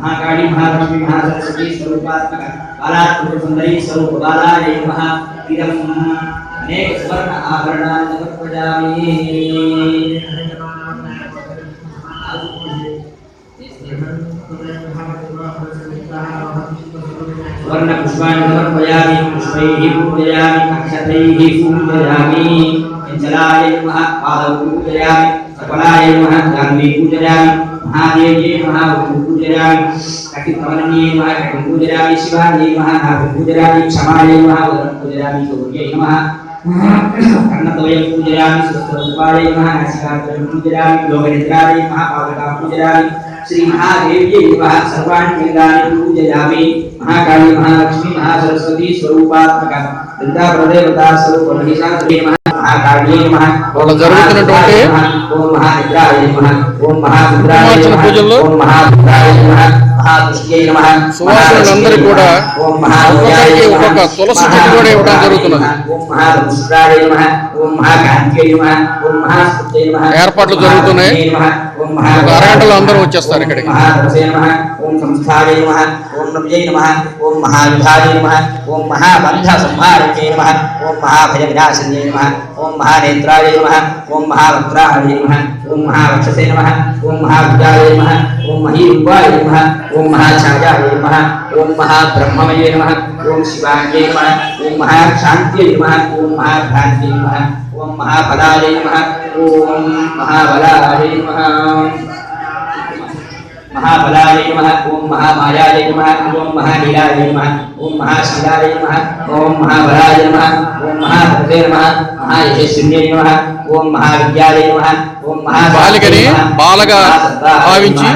महाकाली महालक्ष्मी महासरस्वती स्वरूपात्मक बालात्मक सुंदरी स्वरूप बालाय नमः। इदं अनेक सुवर्ण आभरणानि समर्पयामि। सुवर्ण पुष्पाणि समर्पयामि। पुष्पैः पूजयामि। अक्षतैः पूजयामि। जलाय नमः। पादौ पूजयामि। सकलाय नमः। जाह्नवी पूजयामि। महादेव्यै नमः। पूजयामि। कटिकमलन्यै नमः। कटिं पूजयामि। शिवायै नमः। नाभिं पूजयामि। क्षमायै नमः। उदरं पूजयामि। गौर्यै नमः। कर्णद्वयं पूजयामि। सुस्वरूपायै नमः। नासिकाग्रं पूजयामि। योगनिद्रायै नमः। पादकां पूजयामि। श्री महादेव्यै नमः। सर्वाणि लिंगानि पूजयामि। महाकाली महालक्ष्मी महासरस्वती स्वरूपात्मक दुर्गा प्रदेवता स्वरूप महिषासुरी नमः। महाकाली नमः। వాళ్ళ జరుగుతున్నటువంటి ఓం మహానిద్రాయ నమః। ఓం మహాముద్రాయ కుమార్చన నమః। పూజల్లో ఓం మహాముద్రాయ నమః। మహాదుష్ట్యై నమః। సువాసులందరూ కూడా ఓం మహాముద్రాయ ఒక్కొక్కరికి నమః। ఒక్కొక్క తులసి చెట్టు కూడా ఇవ్వడం జరుగుతున్నది. ఓం మహాదుష్ట్రాయ నమః। ఓం మహాకాంత్యై నమః। ఓం మహాస్తుత్యై నమః। ఏర్పాట్లు జరుగుతున్నాయి. ఓం ఒక అరగంటలో అందరూ వచ్చేస్తారు ఇక్కడికి. మహాదశే నమః। ఓం సంస్థాయై నమః। ఓం నవ్యై నమః। ఓం మహావిధాయై నమః। ఓం మహాబంధ సంహారణ్యై నమః। ఓం మహాభయ వినాశిన్యై నమః। ఓం మహానేత్రాయ నమః। ఓం మహావక్త్రాయ నమః। ఓం మహావక్షసే నమః। ఓం మహాభుజాయ నమః। ఓం మహీరూపాయ నమః। ఓం మహాఛాయాయ నమః। ఓం మహాబ్రహ్మమయే నమః। ఓం శివాయ నమః। ఓం మహాశాంత్యై నమః। ఓం మహాభ్రాంత్యై నమః। ఓం మహాఫలాయ నమః। ఓం మహాబలాయ నమః। महाबलाय नमः। ओम महामायाय नमः। ओम महानीलाय नमः। ओम महाशीलाय नमः। ओम महाबलाय नमः। ओम महाभद्रे नमः। महायशस्विन्ये नमः। ओम महाविद्याय नमः। ओम బాలికని బాలగా భావించి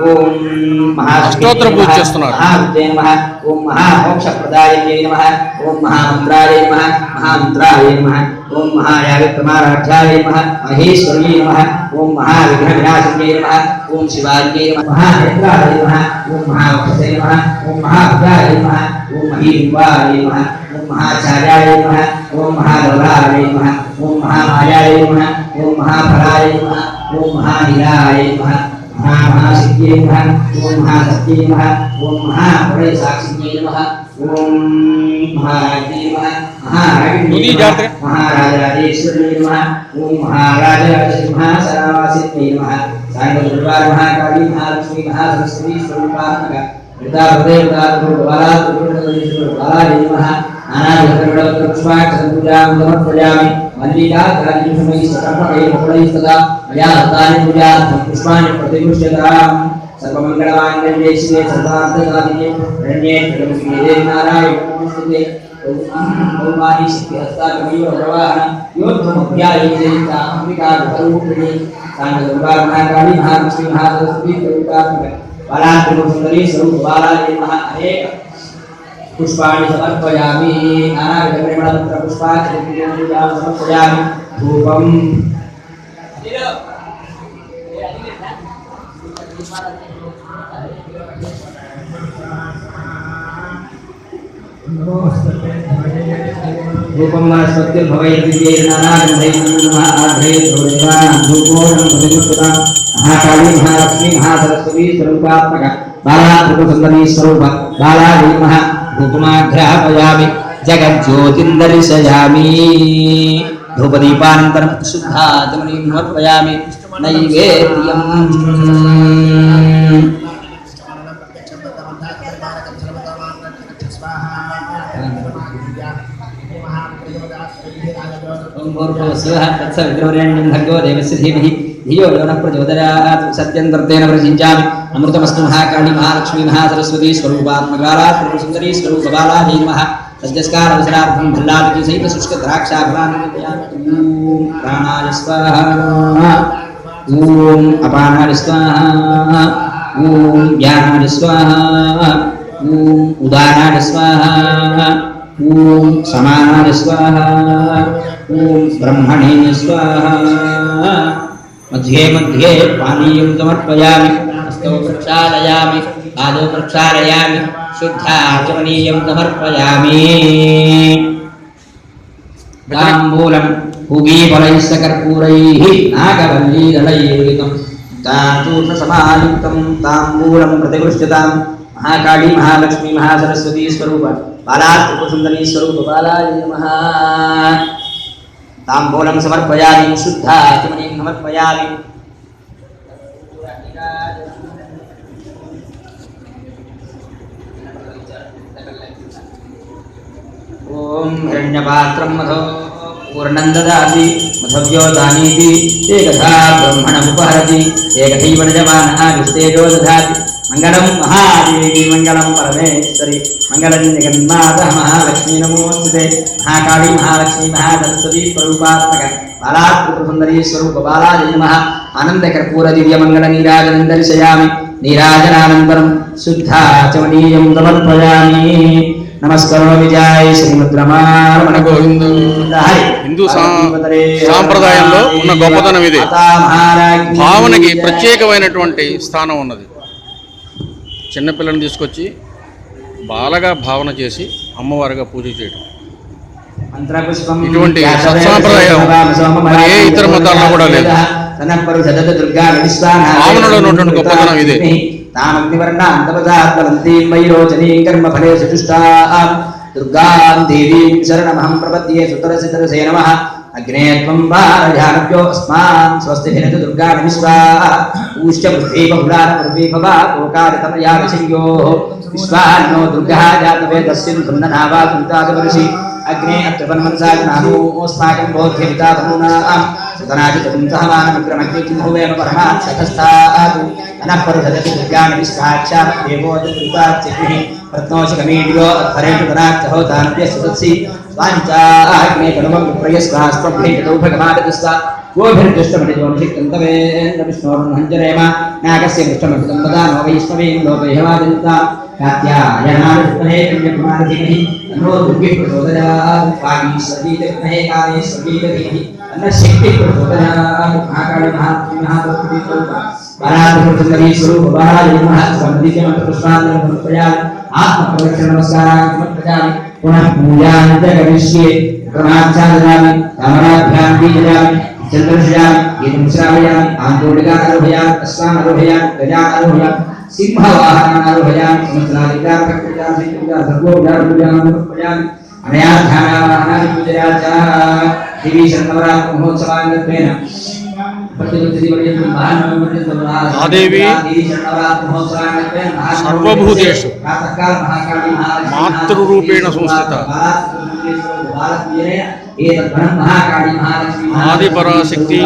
ओम అష్టోత్తర పూజ చేస్తున్నారు. महाविद्ये नमः। ओम महामोक्षप्रदायिने नमः। ओम महामन्त्राय नमः। महामन्त्राय नमः। ओम महायागप्रमाराध्याय नमः। महेश्वर्यै नमः। ओम महाविघ्नविनाशिन्ये नमः। ओम शिवाय नमः। महानेत्राय नमः। ओम महावक्षसे नमः। ओम महाभुजाय नमः। ओम महीरूपाय नमः। ओम महाचार्याय नमः। ओम महागौराय नमः। ओम महामायाय नमः। ओम महाफलाय नमः। ओम महानीलाय नमः। महासिद्धिये नमः। ओम महासत्ये नमः। ओम महापुरेसाक्षिण्ये नमः। ओम महाराज्ञे नमः। महाराजराजेश्वर्ये नमः। ओम महाराजसिंहासनावासिन्ये नमः। सायंदुर्गा महाकाली महालक्ष्मी महासरस्वती स्वरूपात्मक वृद्धा प्रदेवता बालाय नमः। नानाविधपुष्पाक्षपूजां समर्पयामि। मल्लिका कालीसमयी सर्पकै मुकुलैस्तदा मया दत्तानि पूजार्थं पुष्पाणि प्रतिपुष्यताम्। सर्वमङ्गलमाङ्गल्ये शिवे सर्वार्थसाधिके शरण्ये त्र्यम्बके नारायणे नमोस्तुते। ओमानि सिद्धिहस्ताकमयो प्रवाहन योद्धमभ्यायेता अम्बिका रूपिणी साङ्गदुर्गा महाकाली महालक्ष्मी महासरस्वती स्वरूपात्मक बालात्रिपुरसुन्दरी स्वरूप बालाय नमः। अनेक पुष्पाणि समर्पयामि। नानाविधपरिमलपत्र पुष्पाक्षपूजां समर्पयामि। धूपम् धूपं नास्पत्य भवयति नानागन्धैः नमः। आध्रयेत् धूपोऽहं प्रतिमुक्तः। महाकाली महालक्ष्मी महासरस्वती स्वरूपात्मक बालात्रिपुरसुन्दरी स्वरूप बालाय नमः। धूपमाघ्रापयामि। जगज्योतिर्दर्शयामि। धूपदीपानन्तरं शुद्धाचमनीं समर्पयामि। नैवेद्यम् भर्गो देवस्य धीमहि धियो यो नः प्रचोदयात्। सत्यं दर्तेन प्रसिञ्चामि। अमृतमस्तु। महाकाली महालक्ष्मी महासरस्वती स्वरूपात्मकाला त्रिपुरसुन्दरी स्वरूपबालायै नमः। सज्जस्कार अवसरार्थं भल्लादि सहित शुष्क द्राक्षाफलानि प्राणाय स्वाहा। ఓం అపానాయ స్వాహ ఓం జ్ఞానాయ స్వాహ ఓం ఉదానాయ స్వాహ ఓం సమానాయ స్వాహ ఓం బ్రహ్మణే స్వాహ मध्ये मध्ये पानीयं समर्पयामि हस्तौ प्रक्षालयामि पादौ प्रक्षालयामि शुद्धाचमनीयं समर्पयामि ताम्बूलं पूगीफलैश्च कर्पूरैः नागवल्लीदलैर्युतं तान्तूर्णसमायुक्तं ताम्बूलं प्रतिगृह्यतां महाकाली महालक्ष्मी महासरस्वती स्वरूप बालात्रिपुरसुन्दरी स्वरूप बालाय नमः ताम्बूलं समर्पयामि शुद्धाचमनीं समर्पयामि ओम हिरण्यपात्रं मधो पूर्णं ददाति मधव्यो दानीति एकधा ब्रह्मणमुपहरति एकथैव यजमानः विस्तेजो दधाति मंगलं महादेवी मंगलं परमेश्वरी मंगलं जगन्माता महालक्ष्मी नमोस्तुते महाकाली महालक्ष्मी महासरस्वती स्वरूपात्मक बालात्रिपुरसुन्दरी स्वरूप बालाय नमः आनन्दकर्पूर दिव्यमङ्गल नीराजनं दर्शयामि नीराजनानन्तरं शुद्धाचमनीयं समर्पयामि నమస్కారం విజయ శ్రీముద్రమారమణ గోవింద. హిందూ సాంప్రదాయంలో ఉన్న గొప్పతనం ఇది. భావనకి ప్రత్యేకమైనటువంటి స్థానం ఉన్నది. చిన్నపిల్లని తీసుకొచ్చి బాలగా భావన చేసి అమ్మవారిగా పూజ చేయడం, ఇటువంటి సత్సాంప్రదాయం మరి ఏ ఇతర మతాల్లో కూడా లేదు. భావనలో ఉన్నటువంటి గొప్పతనం ఇదే. दुर्गां देवीं शरणमहं प्रपद्ये सुतरसितरसे नमः अग्ने त्वं वारयानभ्यो अस्मान् स्वस्तिभिरतु दुर्गाणि विश्वा ऊष्टपुष्पे बहुलानपूर्वे भवा गोकारितमया विषयोः विश्वान्नो दुर्गः जातवेदस्यं सुन्दनावा सुताजवर्षि अग्ने अत्रपन्मनसाग्नानोऽस्माकं बोध्यविता तनूनां सुतनादितं सहमानमग्रमग्निं भुवेम परमाक्षतस्थातु अनः परिषदति दुर्गाणि विश्वाक्षा देवो दुर्गाच्चिभिः रत्नोशकमीड्यो अध्वरेतुतनाक्षहोतान्त्यस्तुतत्सि स्वाञ्चाग्ने कनुमं विप्रयस्वास्त्वभ्येतौ भगमादस्वा गोभिर्दुष्टमटिजोनिषिक्तन्तवेन्द्र विष्णोर्हञ्जरेम नागस्य पृष्ठमटितं वदानो वैष्णवीं लोकैहवादिन्ता कात्यायनादित्महे कन्याकुमारधिमहि तन्नो दुर्भिः प्रचोदयात् वागीश्वरीतिर्महे कामेश्वरीतिर्महि अन्नशक्तिः प्रचोदयात् महाकाली महालक्ष्मी महासरस्वती स्वरूपा बालात्रिपुरसुन्दरी स्वरूप बालाय नमः स्वन्दीयमन्त्रपुष्पाञ्जलिं समर्पयामि आत्मप्रदक्षिण नमस्कारान् समर्पयामि पुनः पूजां च करिष्ये क्रमाच्छादयामि तामराभ्यां बीजयामि चन्द्रश्यामि गीतं श्रावयामि आन्दोलिकानरोहयामि अश्वानरोहयामि गजानरोहयामि सिंहवाहनानरोहयामि समस्तनादिकार्कपूजां सर्वोपचारपूजां समर्पयामि अनया ध्यानावाहनानि पूजया च देवी शरणवरात्महोत्सवाङ्गत्वेन ఆదేవి సర్వభూతేషు మాతృరూపేణ సంస్థిత ఆదిపరాశక్తి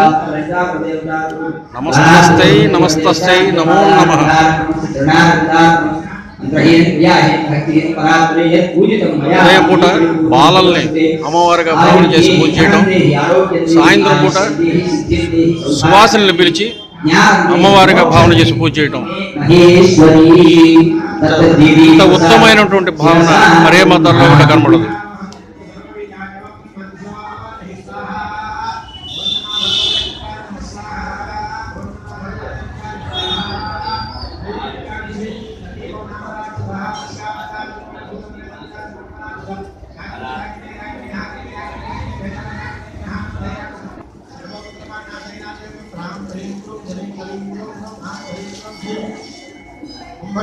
నమస్తై నమస్తై నమో నమః. ఉదయం పూట బాలల్ని అమ్మవారిగా భావన చేసి పూజ చేయడం, సాయంత్రం పూట సువాసనలు పిలిచి అమ్మవారిగా భావన చేసి పూజ చేయడం, ఇంత ఉత్తమమైనటువంటి భావన మరే మతాల్లో కూడా కనబడదు. ओम